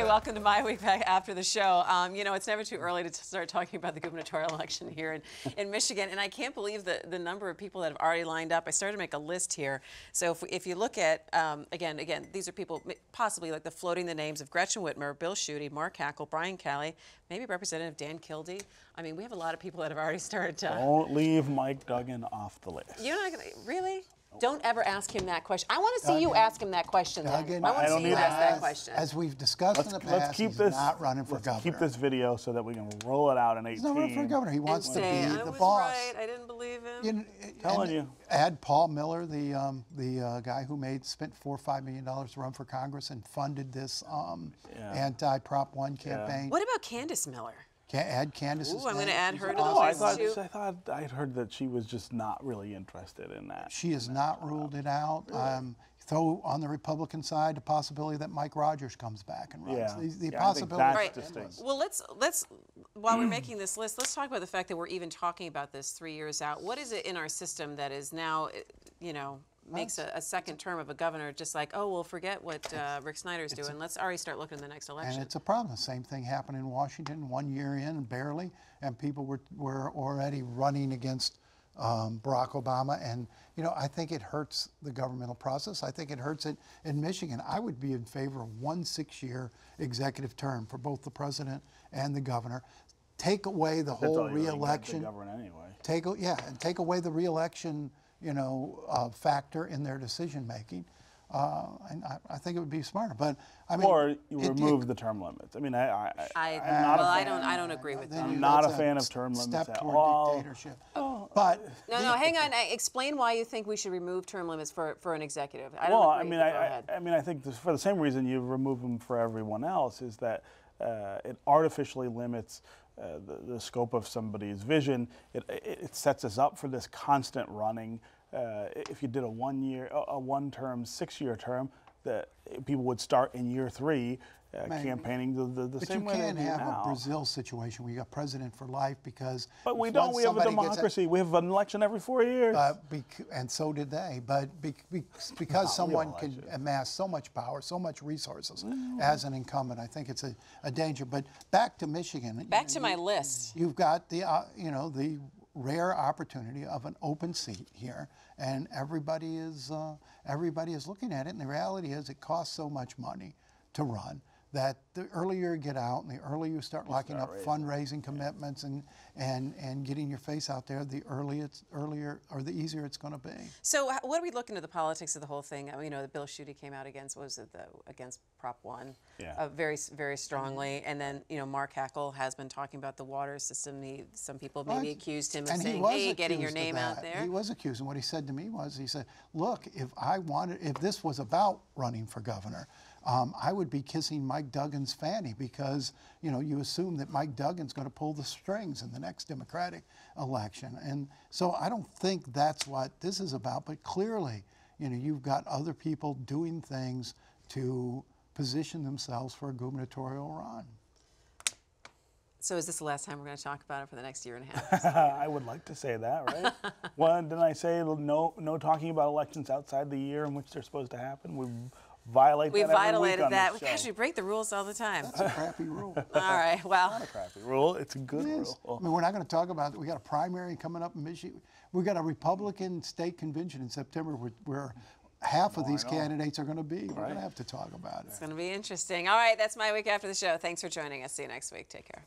Hey, welcome to MiWeek After the Show. You know, it's never too early to start talking about the gubernatorial election here in Michigan, and I can't believe the number of people that have already lined up. I started to make a list here. So if you look at, again, these are people possibly like floating the names of Gretchen Whitmer, Bill Schuette, Mark Hackel, Brian Calley, maybe Representative Dan Kildee. I mean, we have a lot of people that have already started to... Don't leave Mike Duggan off the list. You're not going to... Really? Don't ever ask him that question. I want to see you ask him that question. Duggan, I want to see you ask that question. As we've discussed in the past, he's not running for governor. Let's keep this video so that we can roll it out in 18. He's not running for governor. He wants to be the boss. Right. I didn't believe him. Telling you. Add Paul Miller, the guy who spent $4 or $5 million to run for Congress and funded this anti-Prop 1 campaign. What about Candace Miller? Add Candace's name. I'm going to add her to the list too. I thought I'd heard that she was just not really interested in that. She has not ruled it out. Throw on the Republican side the possibility that Mike Rogers comes back and runs. The possibility. I think that's distinct. Well, let's while we're making this list, let's talk about the fact that we're even talking about this 3 years out. What is it in our system that is now, you know, makes a second term of a governor just like, oh, well, forget what Rick Snyder's doing. Let's already start looking at the next election. And it's a problem. The same thing happened in Washington 1 year in, barely, and people were already running against Barack Obama. And, you know, I think it hurts the governmental process. I think it hurts it in Michigan. I would be in favor of 1 6-year executive term for both the president and the governor. Take away the whole re-election. Anyway. Take away the re-election, you know, factor in their decision making. And I think it would be smarter. But I mean, or you remove the term limits. I mean, I don't agree with that. I'm not a fan of term limits at all. Dictatorship. But no, hang on. Explain why you think we should remove term limits for an executive. I mean, I think for the same reason you remove them for everyone else is that it artificially limits the scope of somebody's vision. It sets us up for this constant running. If you did a one-term, 6-year term, that people would start in year 3 campaigning the same way they do now. But you can't have a Brazil situation where you got president for life because. But we don't. We have a democracy. We have an election every 4 years. And so did they. But because someone can amass so much power, so much resources as an incumbent, I think it's a danger. But back to Michigan. Back to my list. You've got the the rare opportunity of an open seat here, and everybody is looking at it. And the reality is, it costs so much money to run that the earlier you get out and the earlier you start locking up fundraising commitments and getting your face out there, the easier it's going to be. So what do we look into the politics of the whole thing? You know, the Bill Schuette came out against, what was it, against Prop 1, very, very strongly. And then, you know, Mark Hackel has been talking about the water system. Some people maybe accused him of saying, hey, getting your name out there. He was accused, and what he said to me was, he said, look, if this was about running for governor, I would be kissing Mike Duggan's fanny because, you know, you assume that Mike Duggan's going to pull the strings in the next Democratic election. And so I don't think that's what this is about. But clearly, you know, you've got other people doing things to position themselves for a gubernatorial run. So is this the last time we're going to talk about it for the next year and a half? I would like to say that, right? Well, didn't I say no talking about elections outside the year in which they're supposed to happen? We violated that. Gosh, we break the rules all the time. That's a crappy rule. All right, well. It's not a crappy rule. It's a good rule. I mean, we're not going to talk about it. We got a primary coming up in Michigan. We got a Republican state convention in September where half of these candidates are going to be. We're going to have to talk about it. It's going to be interesting. All right, that's MiWeek After the Show. Thanks for joining us. See you next week. Take care.